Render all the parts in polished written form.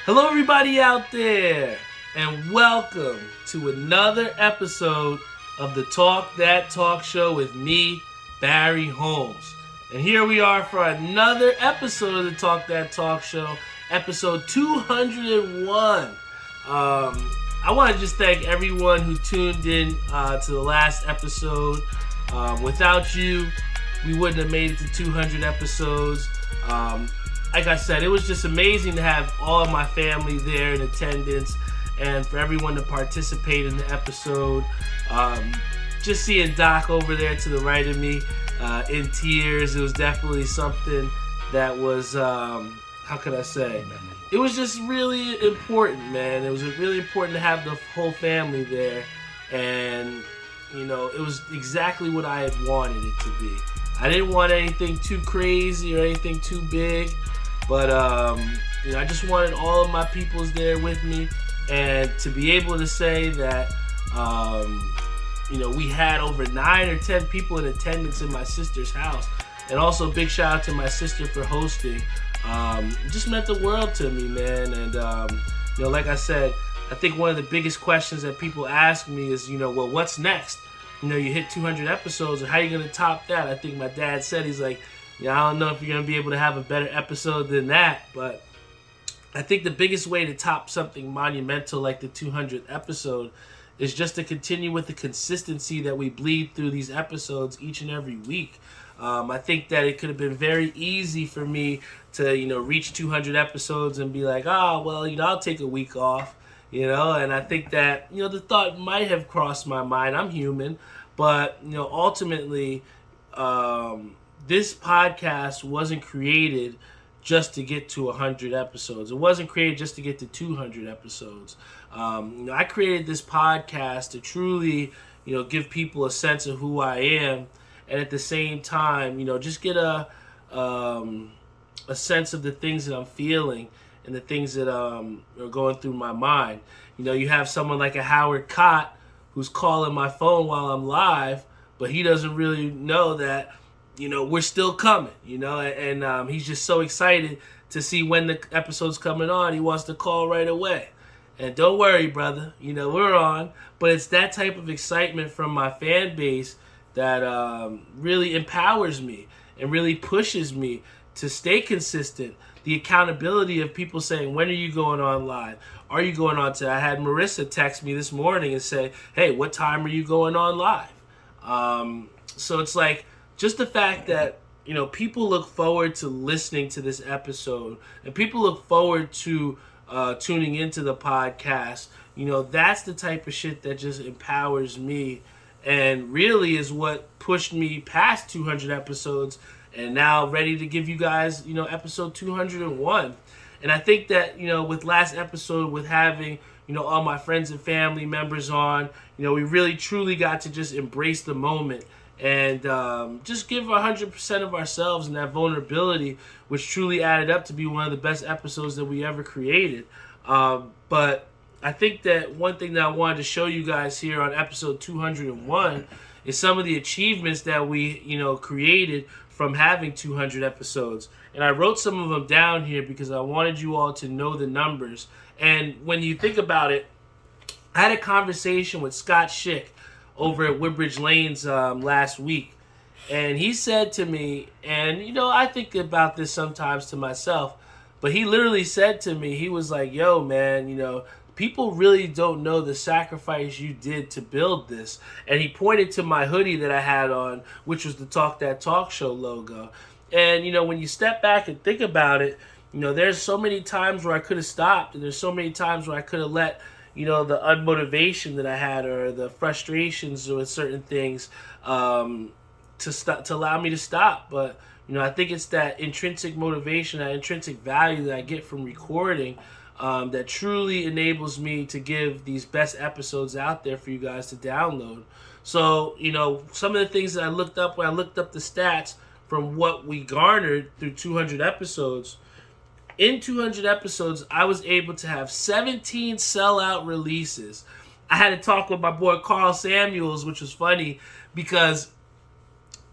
Hello, everybody out there, and welcome to another episode of the Talk That Talk Show with me, Barry Holmes. And here we are for another episode of the Talk That Talk Show, episode 201. I want to just thank everyone who tuned in to the last episode. Without you, we wouldn't have made it to 200 episodes. Like I said, it was just amazing to have all of my family there in attendance and for everyone to participate in the episode. Just seeing Doc over there to the right of me in tears, it was definitely something that was, how could I say? It was just really important, man. It was really important to have the whole family there. And, you know, it was exactly what I had wanted it to be. I didn't want anything too crazy or anything too big. But, you know, I just wanted all of my peoples there with me. And to be able to say that, you know, we had over 9 or 10 people in attendance in my sister's house. And also big shout out to my sister for hosting. It just meant the world to me, man. And, you know, like I said, I think one of the biggest questions that people ask me is, you know, well, what's next? You know, you hit 200 episodes, and how are you going to top that? I think my dad said, he's like, yeah, I don't know if you're going to be able to have a better episode than that, but I think the biggest way to top something monumental like the 200th episode is just to continue with the consistency that we bleed through these episodes each and every week. I think that it could have been very easy for me to, you know, reach 200 episodes and be like, oh, well, you know, I'll take a week off, you know, and I think that, you know, the thought might have crossed my mind. I'm human, but, you know, ultimately, this podcast wasn't created just to get to 100 episodes. It wasn't created just to get to 200 episodes. You know, I created this podcast to truly, you know, give people a sense of who I am, and at the same time, you know, just get a sense of the things that I'm feeling and the things that are going through my mind. You know, you have someone like a Howard Cott who's calling my phone while I'm live, but he doesn't really know that, you know, we're still coming, you know, and he's just so excited to see when the episode's coming on. He wants to call right away. And don't worry, brother, you know, we're on. But it's that type of excitement from my fan base that really empowers me and really pushes me to stay consistent. The accountability of people saying, when are you going on live? Are you going on today? I had Marissa text me this morning and say, hey, what time are you going on live? So it's like, just the fact that, you know, people look forward to listening to this episode and people look forward to tuning into the podcast, you know, that's the type of shit that just empowers me and really is what pushed me past 200 episodes and now ready to give you guys, you know, episode 201. And I think that, you know, with last episode, with having, you know, all my friends and family members on, you know, we really truly got to just embrace the moment and just give 100% of ourselves and that vulnerability, which truly added up to be one of the best episodes that we ever created. But I think that one thing that I wanted to show you guys here on episode 201 is some of the achievements that we, you know, created from having 200 episodes. And I wrote some of them down here because I wanted you all to know the numbers. And when you think about it, I had a conversation with Scott Schick over at Woodbridge Lanes last week. And he said to me, and, you know, I think about this sometimes to myself, but he literally said to me, he was like, yo, man, you know, people really don't know the sacrifice you did to build this. And he pointed to my hoodie that I had on, which was the Talk That Talk Show logo. And, you know, when you step back and think about it, you know, there's so many times where I could have stopped, and there's so many times where I could have let, you know, the unmotivation that I had or the frustrations with certain things to allow me to stop. But, you know, I think it's that intrinsic motivation, that intrinsic value that I get from recording that truly enables me to give these best episodes out there for you guys to download. So, you know, some of the things that I looked up when I looked up the stats from what we garnered through 200 episodes, in 200 episodes, I was able to have 17 sellout releases. I had to talk with my boy Carl Samuels, which was funny because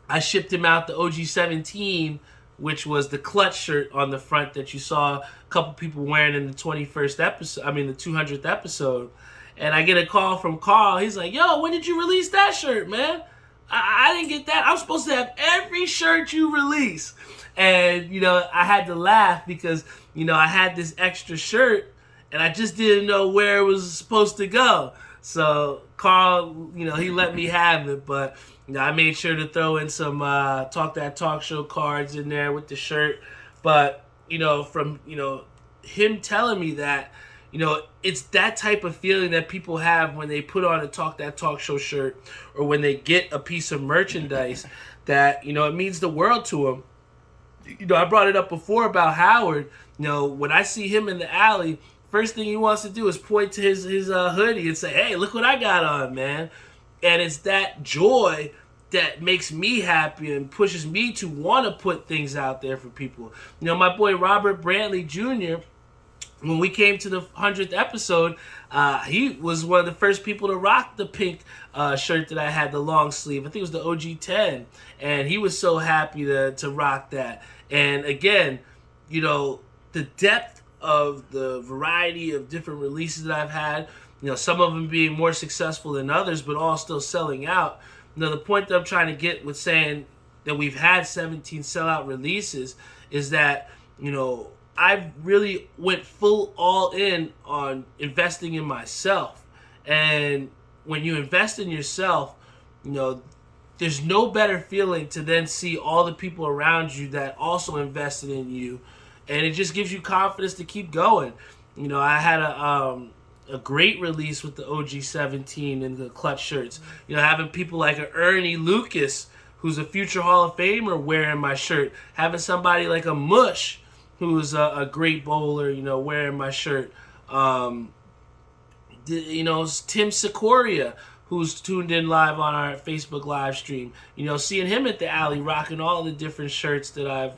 I shipped him out the OG 17 which was the clutch shirt on the front that you saw a couple people wearing in the 21st episode. I mean, the 200th episode. And I get a call from Carl. He's like, "Yo, when did you release that shirt, man? I didn't get that. I'm supposed to have every shirt you release." And, I had to laugh because, I had this extra shirt and I just didn't know where it was supposed to go. So Carl, he let me have it, but I made sure to throw in some Talk That Talk Show cards in there with the shirt. But, from, him telling me that, it's that type of feeling that people have when they put on a Talk That Talk Show shirt or when they get a piece of merchandise that, it means the world to them. I brought it up before about Howard. When I see him in the alley, first thing he wants to do is point to his hoodie and say, "Hey, look what I got on, man." And it's that joy that makes me happy and pushes me to want to put things out there for people. My boy Robert Brantley Jr., when we came to the 100th episode, he was one of the first people to rock the pink shirt that I had, the long sleeve. I think it was the OG10. And he was so happy to rock that. And again, the depth of the variety of different releases that I've had, some of them being more successful than others, but all still selling out. The point that I'm trying to get with saying that we've had 17 sellout releases is that, I really went full all in on investing in myself. And when you invest in yourself, there's no better feeling to then see all the people around you that also invested in you. And it just gives you confidence to keep going. I had a great release with the OG17 and the clutch shirts. Having people like a Ernie Lucas, who's a future Hall of Famer, wearing my shirt. Having somebody like a Mush, who's a great bowler, wearing my shirt. Tim Sikoria, who's tuned in live on our Facebook live stream. Seeing him at the alley rocking all the different shirts that I've,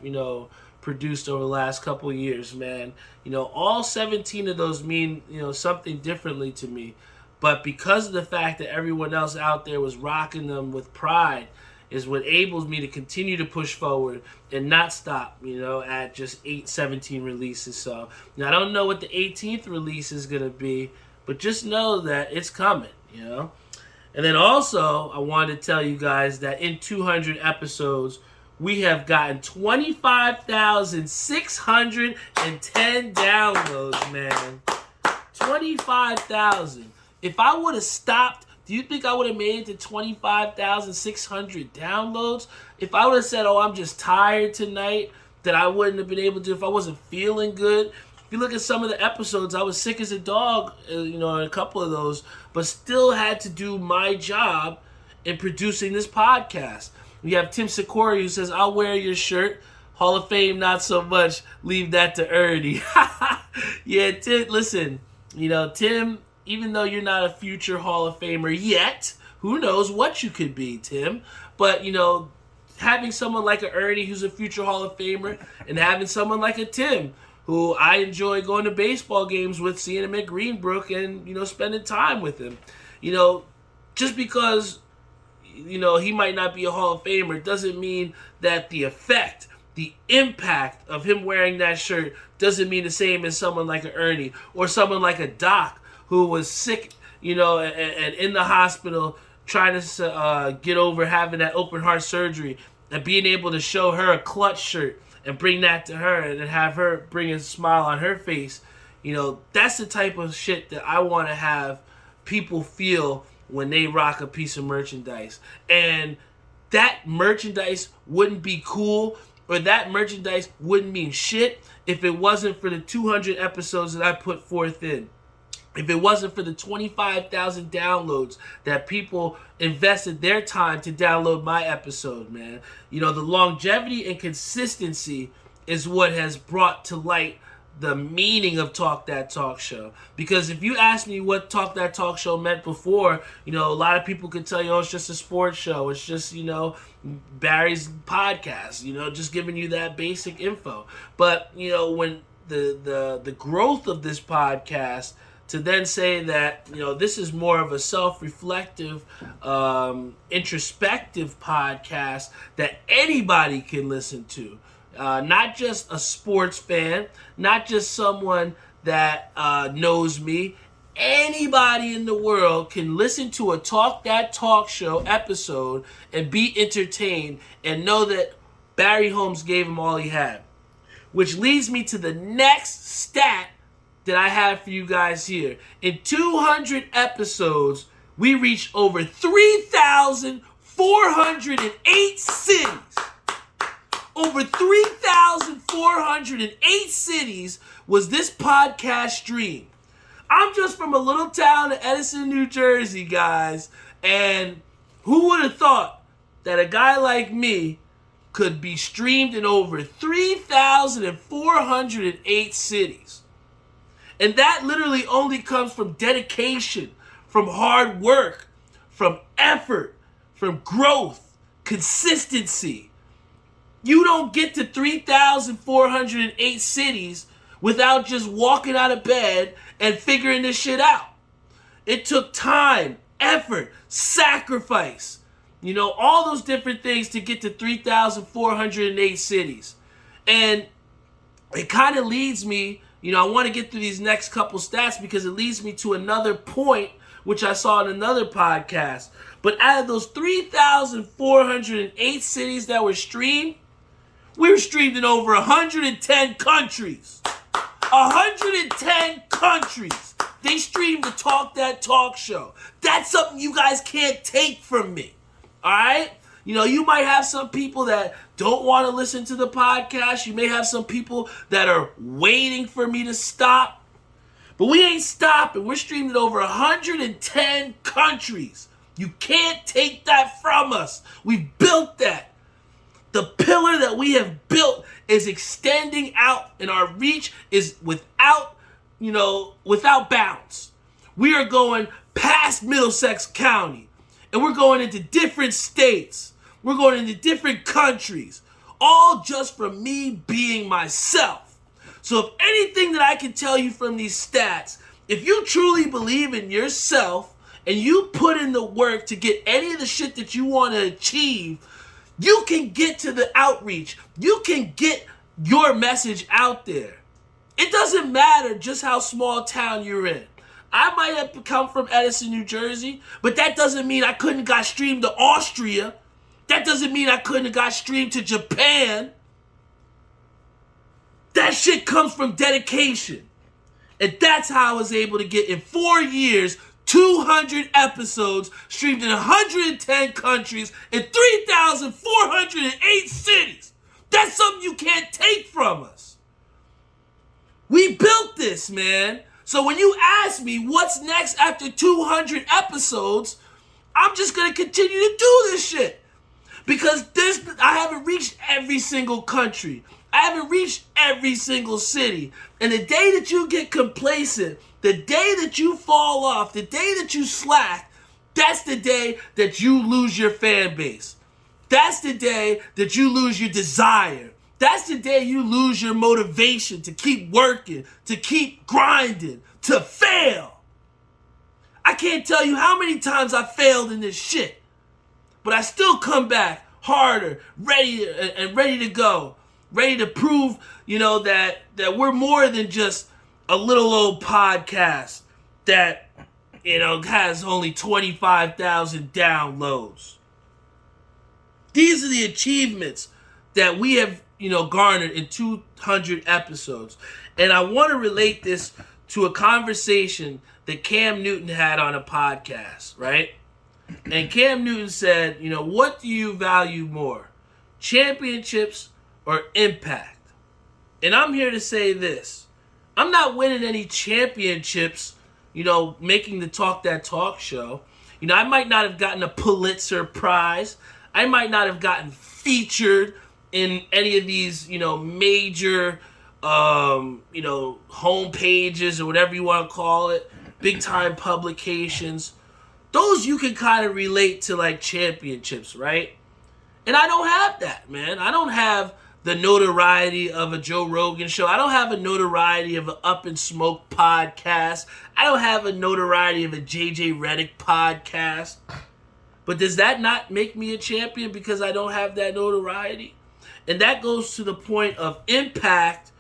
produced over the last couple of years, man. All 17 of those mean, something differently to me. But because of the fact that everyone else out there was rocking them with pride is what enables me to continue to push forward and not stop, at just 17 releases. So I don't know what the 18th release is going to be, but just know that it's coming, And then also, I wanted to tell you guys that in 200 episodes, we have gotten 25,610 downloads, man. 25,000. If I would have stopped, do you think I would have made it to 25,600 downloads? If I would have said, "Oh, I'm just tired tonight," that I wouldn't have been able to, if I wasn't feeling good. If you look at some of the episodes, I was sick as a dog, in a couple of those, but still had to do my job in producing this podcast. We have Tim Sikoria who says, "I'll wear your shirt. Hall of Fame, not so much. Leave that to Ernie." Yeah, Tim, listen, Tim, even though you're not a future Hall of Famer yet, who knows what you could be, Tim. But, having someone like a Ernie who's a future Hall of Famer and having someone like a Tim who I enjoy going to baseball games with, seeing him at Greenbrook and, spending time with him. Just because he might not be a Hall of Famer doesn't mean that the effect, the impact of him wearing that shirt doesn't mean the same as someone like an Ernie or someone like a Doc who was sick, and in the hospital trying to get over having that open heart surgery and being able to show her a clutch shirt and bring that to her and have her bring a smile on her face. That's the type of shit that I want to have people feel when they rock a piece of merchandise. And that merchandise wouldn't be cool, or that merchandise wouldn't mean shit if it wasn't for the 200 episodes that I put forth in. If it wasn't for the 25,000 downloads that people invested their time to download my episode, man. The longevity and consistency is what has brought to light the meaning of Talk That Talk Show. Because if you ask me what Talk That Talk Show meant before, a lot of people could tell you, "Oh, it's just a sports show. It's just, Barry's podcast, just giving you that basic info." But, when the growth of this podcast, to then say that, this is more of a self-reflective, introspective podcast that anybody can listen to. not just a sports fan, not just someone that knows me. Anybody in the world can listen to a Talk That Talk Show episode and be entertained and know that Barry Holmes gave him all he had. Which leads me to the next stat that I have for you guys here. In 200 episodes, we reached over 3,408 cities. Over 3,408 cities was this podcast streamed. I'm just from a little town in Edison, New Jersey, guys. And who would have thought that a guy like me could be streamed in over 3,408 cities? And that literally only comes from dedication, from hard work, from effort, from growth, consistency. You don't get to 3,408 cities without just walking out of bed and figuring this shit out. It took time, effort, sacrifice, all those different things to get to 3,408 cities. And it kind of leads me, I want to get through these next couple stats because it leads me to another point, which I saw in another podcast. But out of those 3,408 cities that were streamed, we were streamed in over 110 countries. 110 countries. They streamed the Talk That Talk Show. That's something you guys can't take from me. All right? You might have some people that don't want to listen to the podcast. You may have some people that are waiting for me to stop. But we ain't stopping. We're streamed in over 110 countries. You can't take that from us. We've built that. The pillar that we have built is extending out, and our reach is without bounds. We are going past Middlesex County, and we're going into different states. We're going into different countries, all just from me being myself. So if anything that I can tell you from these stats, if you truly believe in yourself and you put in the work to get any of the shit that you want to achieve, you can get to the outreach. You can get your message out there. It doesn't matter just how small town you're in. I might have come from Edison, New Jersey, but that doesn't mean I couldn't got streamed to Austria. That doesn't mean I couldn't have got streamed to Japan. That shit comes from dedication. And that's how I was able to get in 4 years 200 episodes streamed in 110 countries in 3,408 cities. That's something you can't take from us. We built this, man. So when you ask me what's next after 200 episodes, I'm just going to continue to do this shit. Because I haven't reached every single country. I haven't reached every single city. And the day that you get complacent, the day that you fall off, the day that you slack, that's the day that you lose your fan base. That's the day that you lose your desire. That's the day you lose your motivation to keep working, to keep grinding, to fail. I can't tell you how many times I failed in this shit, but I still come back harder, ready to go, ready to prove, that we're more than just a little old podcast that, has only 25,000 downloads. These are the achievements that we have, garnered in 200 episodes. And I want to relate this to a conversation that Cam Newton had on a podcast, right? And Cam Newton said, what do you value more, championships or impact? And I'm here to say this. I'm not winning any championships, making the Talk That Talk show. I might not have gotten a Pulitzer Prize. I might not have gotten featured in any of these, major, home pages or whatever you want to call it, big time publications. Those you can kind of relate to like championships, right? And I don't have that, man. I don't have the notoriety of a Joe Rogan show. I don't have a notoriety of an Up in Smoke podcast. I don't have a notoriety of a JJ Redick podcast. But does that not make me a champion because I don't have that notoriety? And that goes to the point of impact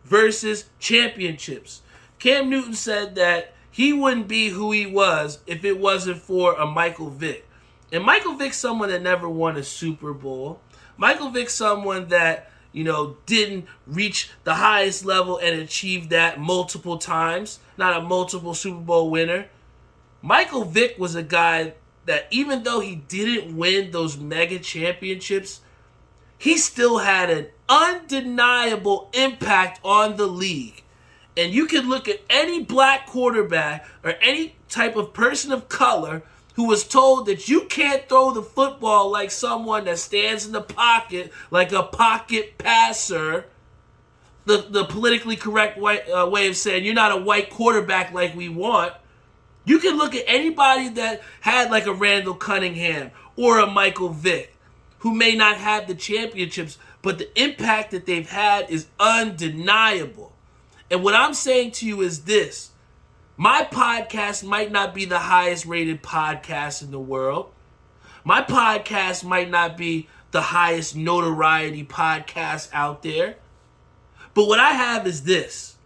versus championships. Cam Newton said that he wouldn't be who he was if it wasn't for a Michael Vick. And Michael Vick's someone that never won a Super Bowl. Michael Vick's someone that, didn't reach the highest level and achieve that multiple times. Not a multiple Super Bowl winner. Michael Vick was a guy that even though he didn't win those mega championships, he still had an undeniable impact on the league. And you can look at any black quarterback or any type of person of color who was told that you can't throw the football like someone that stands in the pocket, like a pocket passer. The politically correct way of saying you're not a white quarterback like we want. You can look at anybody that had like a Randall Cunningham or a Michael Vick who may not have the championships, but the impact that they've had is undeniable. And what I'm saying to you is this. My podcast might not be the highest rated podcast in the world. My podcast might not be the highest notoriety podcast out there. But what I have is this.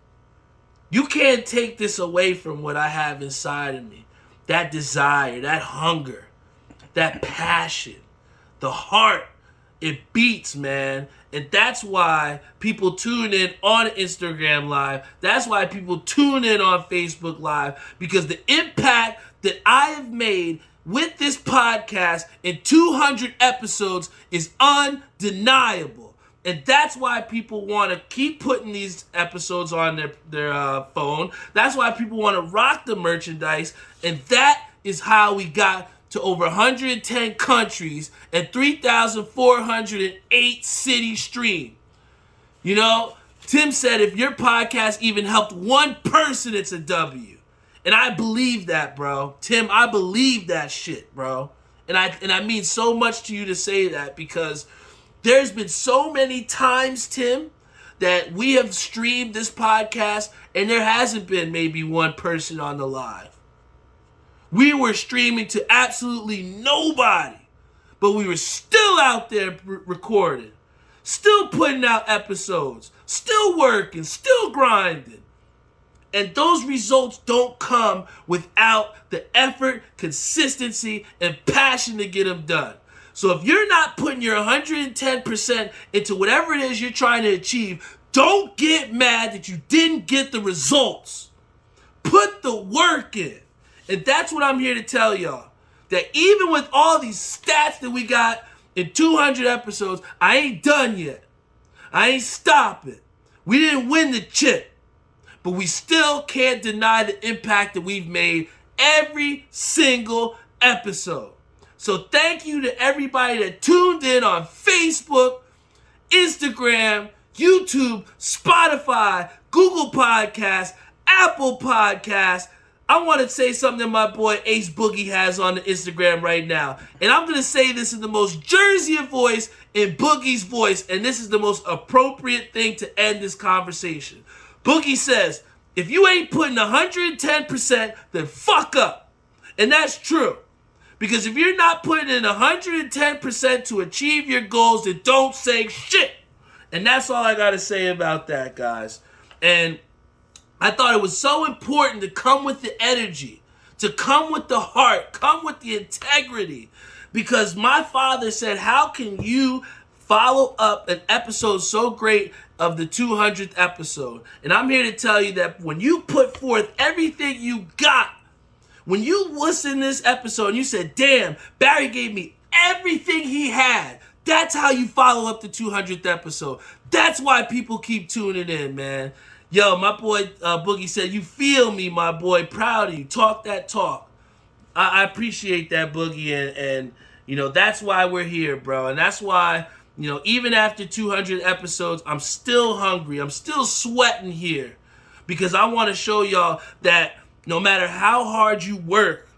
You can't take this away from what I have inside of me. That desire, that hunger, that passion, the heart. It beats, man. And that's why people tune in on Instagram Live. That's why people tune in on Facebook Live. Because the impact that I have made with this podcast in 200 episodes is undeniable. And that's why people want to keep putting these episodes on their phone. That's why people want to rock the merchandise. And that is how we got to over 110 countries and 3,408 cities streamed. Tim said if your podcast even helped one person, it's a W. And I believe that, bro. Tim, I believe that shit, bro. And I mean so much to you to say that because there's been so many times, Tim, that we have streamed this podcast and there hasn't been maybe one person on the live. We were streaming to absolutely nobody, but we were still out there recording, still putting out episodes, still working, still grinding. And those results don't come without the effort, consistency, and passion to get them done. So if you're not putting your 110% into whatever it is you're trying to achieve, don't get mad that you didn't get the results. Put the work in. And that's what I'm here to tell y'all. That even with all these stats that we got in 200 episodes, I ain't done yet. I ain't stopping. We didn't win the chip. But we still can't deny the impact that we've made every single episode. So thank you to everybody that tuned in on Facebook, Instagram, YouTube, Spotify, Google Podcasts, Apple Podcasts. I want to say something that my boy Ace Boogie has on the Instagram right now. And I'm going to say this in the most Jerseyan voice, in Boogie's voice. And this is the most appropriate thing to end this conversation. Boogie says, if you ain't putting 110%, then fuck up. And that's true. Because if you're not putting in 110% to achieve your goals, then don't say shit. And that's all I got to say about that, guys. And I thought it was so important to come with the energy, to come with the heart, come with the integrity. Because my father said, how can you follow up an episode so great of the 200th episode? And I'm here to tell you that when you put forth everything you got, when you listen to this episode and you said, damn, Barry gave me everything he had, that's how you follow up the 200th episode. That's why people keep tuning in, man. Yo, my boy Boogie said, you feel me, my boy. Proud of you. Talk that talk. I appreciate that, Boogie. And that's why we're here, bro. And that's why, even after 200 episodes, I'm still hungry. I'm still sweating here. Because I want to show y'all that no matter how hard you work,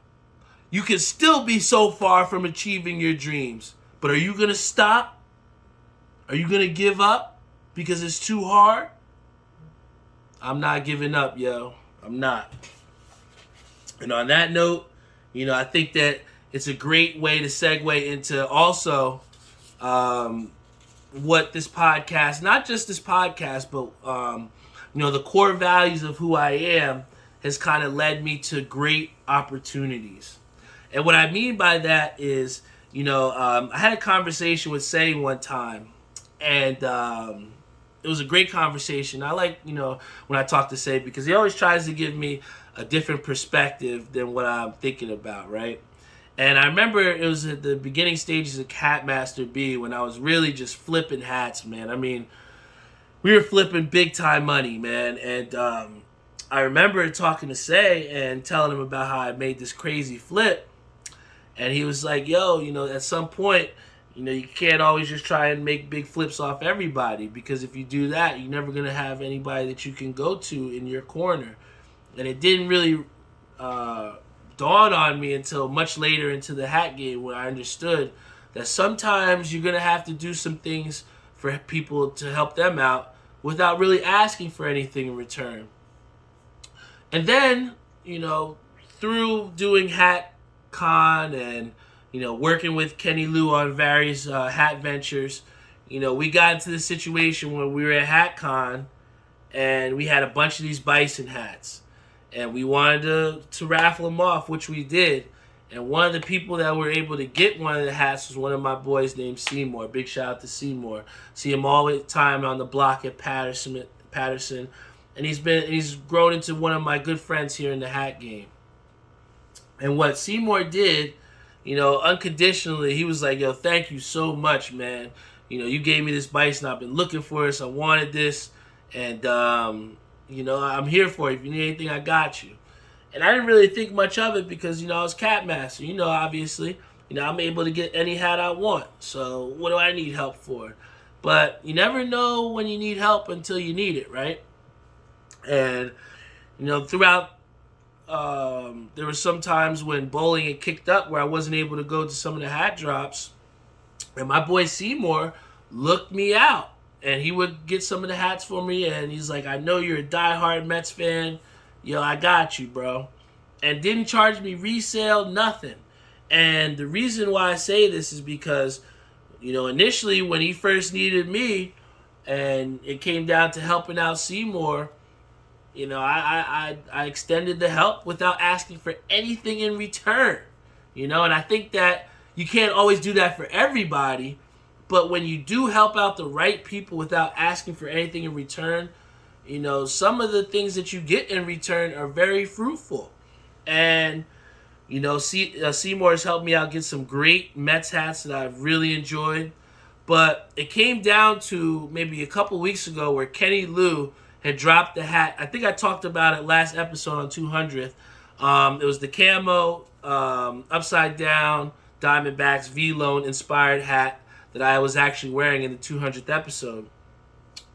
you can still be so far from achieving your dreams. But are you going to stop? Are you going to give up because it's too hard? I'm not giving up, yo. I'm not. And on that note, I think that it's a great way to segue into also one what this podcast, not just this podcast, but the core values of who I am has kind of led me to great opportunities. And what I mean by that is, I had a conversation with Say one time, and it was a great conversation. I like, when I talk to Say, because he always tries to give me a different perspective than what I'm thinking about, right? And I remember it was at the beginning stages of Catmaster B when I was really just flipping hats, man. I mean, we were flipping big time money, man. And I remember talking to Say and telling him about how I made this crazy flip. And he was like, yo, at some point, you can't always just try and make big flips off everybody, because if you do that, you're never going to have anybody that you can go to in your corner. And it didn't really dawn on me until much later into the hat game, when I understood that sometimes you're going to have to do some things for people to help them out without really asking for anything in return. And then, through doing Hat Con and, working with Kenny Lou on various hat ventures, we got into the situation where we were at Hat Con and we had a bunch of these bison hats. And we wanted to raffle them off, which we did. And one of the people that were able to get one of the hats was one of my boys named Seymour. Big shout out to Seymour. See him all the time on the block at Patterson. And he's grown into one of my good friends here in the hat game. And what Seymour did, unconditionally, he was like, yo, thank you so much, man. You gave me this bison. I've been looking for this. I wanted this. And, I'm here for you. If you need anything, I got you. And I didn't really think much of it because, I was Catmaster. Obviously, I'm able to get any hat I want. So what do I need help for? But you never know when you need help until you need it, right? And, throughout, there were some times when bowling had kicked up where I wasn't able to go to some of the hat drops. And my boy Seymour looked me out. And he would get some of the hats for me, and he's like, I know you're a diehard Mets fan. Yo, I got you, bro. And didn't charge me resale, nothing. And the reason why I say this is because, initially when he first needed me, and it came down to helping out Seymour, I extended the help without asking for anything in return. And I think that you can't always do that for everybody. But when you do help out the right people without asking for anything in return, some of the things that you get in return are very fruitful. And, Seymour has helped me out get some great Mets hats that I've really enjoyed. But it came down to maybe a couple weeks ago where Kenny Lou had dropped the hat. I think I talked about it last episode on 200th. It was the camo, upside down, Diamondbacks V-Lone inspired hat that I was actually wearing in the 200th episode.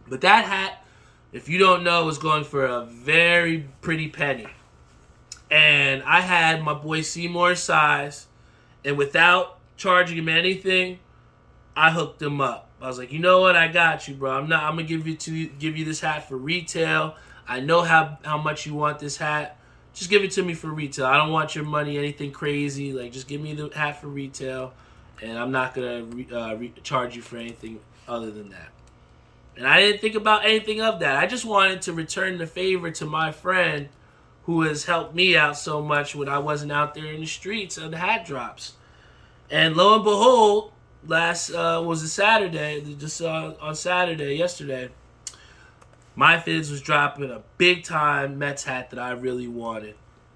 But that hat, if you don't know, was going for a very pretty penny. And I had my boy Seymour's size, and without charging him anything, I hooked him up. I was like, you know what, I got you, bro. I'm gonna give you this hat for retail. I know how much you want this hat. Just give it to me for retail. I don't want your money, anything crazy. Like, just give me the hat for retail. And I'm not going to charge you for anything other than that. And I didn't think about anything of that. I just wanted to return the favor to my friend who has helped me out so much when I wasn't out there in the streets of the hat drops. And lo and behold, was a Saturday, just on Saturday, yesterday, My Fizz was dropping a big-time Mets hat that I really wanted.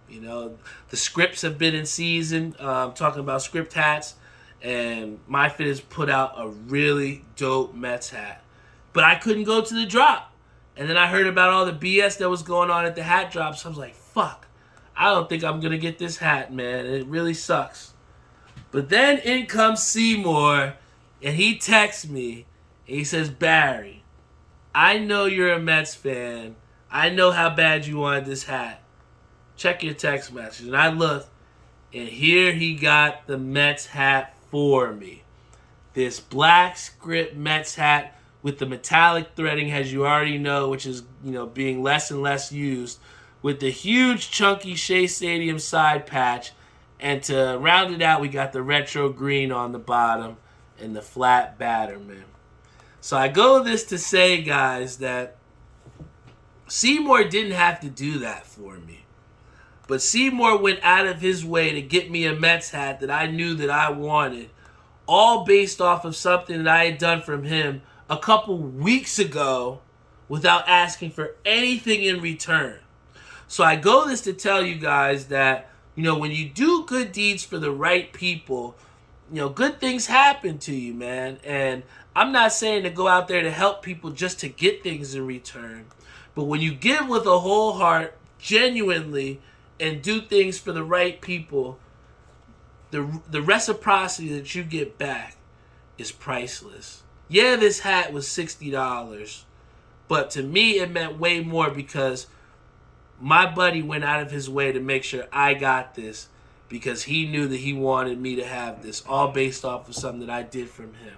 The scripts have been in season. Talking about script hats. And My Fizz put out a really dope Mets hat. But I couldn't go to the drop. And then I heard about all the BS that was going on at the hat drops. I was like, fuck. I don't think I'm going to get this hat, man. It really sucks. But then in comes Seymour, and he texts me, and he says, Barry, I know you're a Mets fan. I know how bad you wanted this hat. Check your text message. And I looked, and here he got the Mets hat for me. This black script Mets hat with the metallic threading, as you already know, which is, being less and less used, with the huge chunky Shea Stadium side patch, and to round it out, we got the retro green on the bottom and the flat batter, man. So I go this to say, guys, that Seymour didn't have to do that for me. But Seymour went out of his way to get me a Mets hat that I knew that I wanted, all based off of something that I had done from him a couple weeks ago without asking for anything in return. So I go this to tell you guys that, when you do good deeds for the right people, good things happen to you, man. And I'm not saying to go out there to help people just to get things in return. But when you give with a whole heart, genuinely, and do things for the right people, the reciprocity that you get back is priceless. Yeah, this hat was $60, but to me it meant way more because my buddy went out of his way to make sure I got this because he knew that he wanted me to have this, all based off of something that I did from him.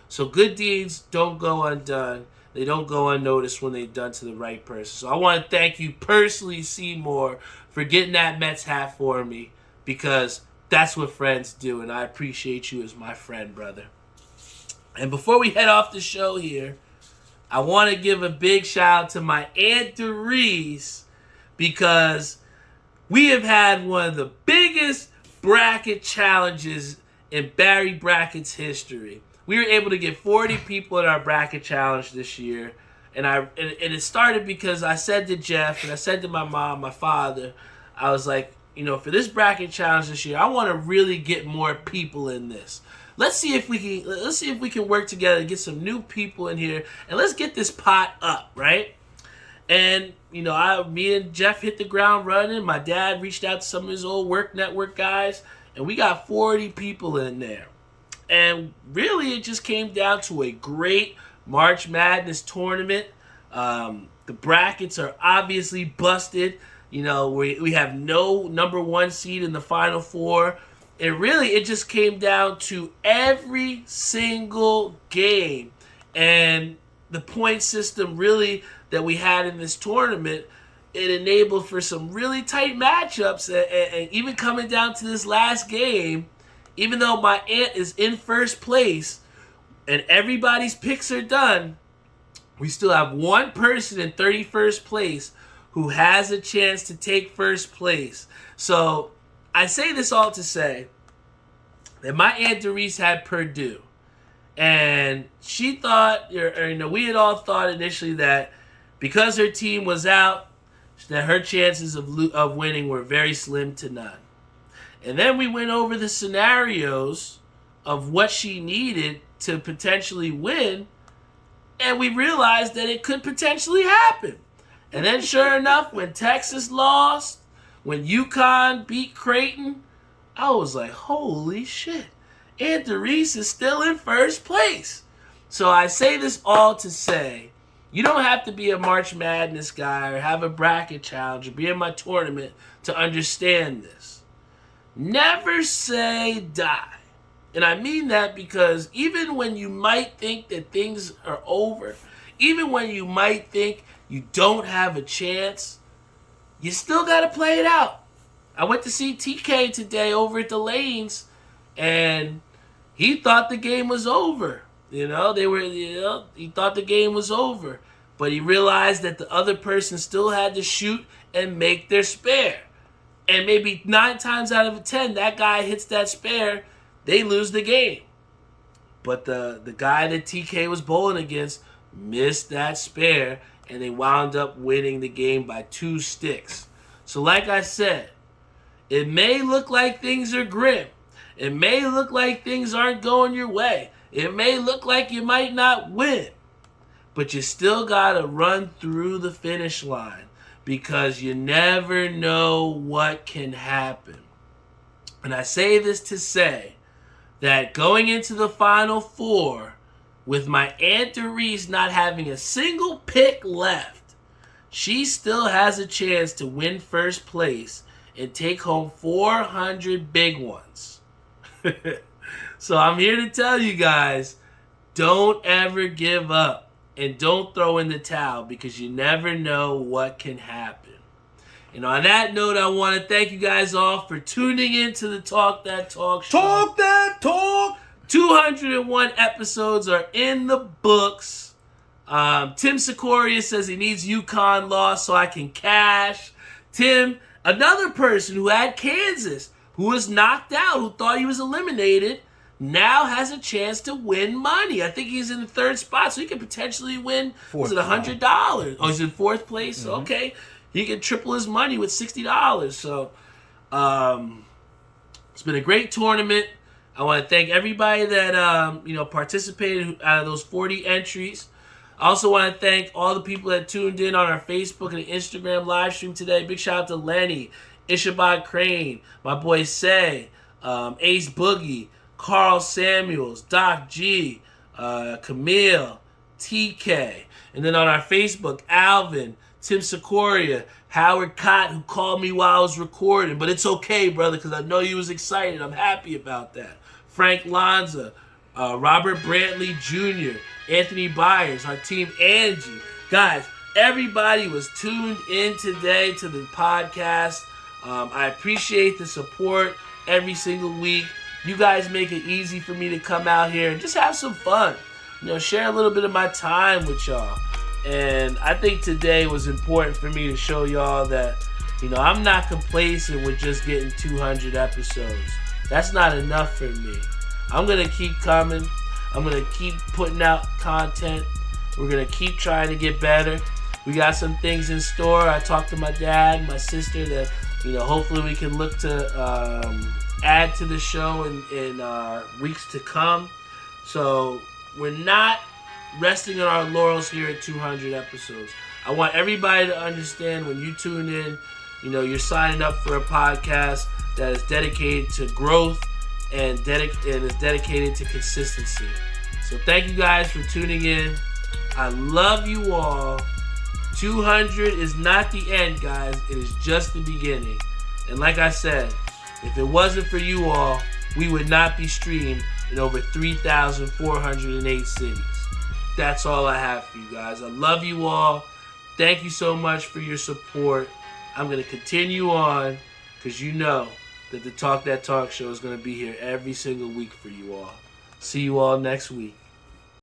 So good deeds don't go undone. They don't go unnoticed when they're done to the right person. So I want to thank you personally, Seymour, for getting that Mets hat for me because that's what friends do, and I appreciate you as my friend, brother. And before we head off the show here, I want to give a big shout out to my Aunt Doris because we have had one of the biggest bracket challenges in Barry Bracket's history. We were able to get 40 people in our bracket challenge this year. And it started because I said to Jeff and I said to my mom, my father, I was like, for this bracket challenge this year, I want to really get more people in this. Let's see if we can work together to get some new people in here and let's get this pot up, right? And me and Jeff hit the ground running. My dad reached out to some of his old work network guys, and we got 40 people in there. And really, it just came down to a great March Madness tournament. The brackets are obviously busted. We have no number one seed in the Final Four. And really, it just came down to every single game. And the point system really that we had in this tournament, it enabled for some really tight matchups. And even coming down to this last game, even though my aunt is in first place and everybody's picks are done, we still have one person in 31st place who has a chance to take first place. So I say this all to say that my Aunt Doris had Purdue. And she thought, we had all thought initially that because her team was out, that her chances of winning were very slim to none. And then we went over the scenarios of what she needed to potentially win, and we realized that it could potentially happen. And then sure enough, when Texas lost, when UConn beat Creighton, I was like, holy shit, Aunt Doris is still in first place. So I say this all to say, you don't have to be a March Madness guy or have a bracket challenge or be in my tournament to understand this. Never say die. And I mean that because even when you might think that things are over, even when you might think you don't have a chance, you still got to play it out. I went to see TK today over at the Lanes, and he thought the game was over. He thought the game was over. But he realized that the other person still had to shoot and make their spare. And maybe 9 times out of 10, that guy hits that spare, they lose the game. But the guy that TK was bowling against missed that spare, and they wound up winning the game by 2 sticks. So like I said, it may look like things are grim. It may look like things aren't going your way. It may look like you might not win. But you still got to run through the finish line because you never know what can happen. And I say this to say that going into the Final Four, with my Aunt Doris not having a single pick left, she still has a chance to win first place and take home 400 big ones. So I'm here to tell you guys, don't ever give up. And don't throw in the towel because you never know what can happen. And on that note, I want to thank you guys all for tuning in to the Talk That Talk show. Talk that talk. 201 episodes are in the books. Tim Sikoria says he needs UConn loss so I can cash. Tim, another person who had Kansas, who was knocked out, who thought he was eliminated, now has a chance to win money. I think he's in the third spot, so he could potentially win, was it $100? Oh, he's in fourth place? Mm-hmm. Okay. He could triple his money with $60. So, it's been a great tournament. I want to thank everybody that, participated out of those 40 entries. I also want to thank all the people that tuned in on our Facebook and Instagram live stream today. Big shout out to Lenny, Ishabod Crane, my boy Say, Ace Boogie, Carl Samuels, Doc G, Camille, TK. And then on our Facebook, Alvin, Tim Sikoria, Howard Cott, who called me while I was recording. But it's okay, brother, because I know you was excited. I'm happy about that. Frank Lanza, Robert Brantley Jr., Anthony Byers, our team Angie. Guys, everybody was tuned in today to the podcast. I appreciate the support every single week. You guys make it easy for me to come out here and just have some fun. Share a little bit of my time with y'all. And I think today was important for me to show y'all that, I'm not complacent with just getting 200 episodes. That's not enough for me. I'm going to keep coming. I'm going to keep putting out content. We're going to keep trying to get better. We got some things in store. I talked to my dad and my sister that, hopefully we can look to add to the show in weeks to come. So we're not resting on our laurels here at 200 episodes. I want everybody to understand when you tune in, you're signing up for a podcast that is dedicated to growth and is dedicated to consistency. So thank you guys for tuning in. I love you all. 200 is not the end, guys. It is just the beginning. And like I said, if it wasn't for you all, we would not be streamed in over 3,408 cities. That's all I have for you guys. I love you all. Thank you so much for your support. I'm going to continue on because you know that the Talk That Talk show is going to be here every single week for you all. See you all next week.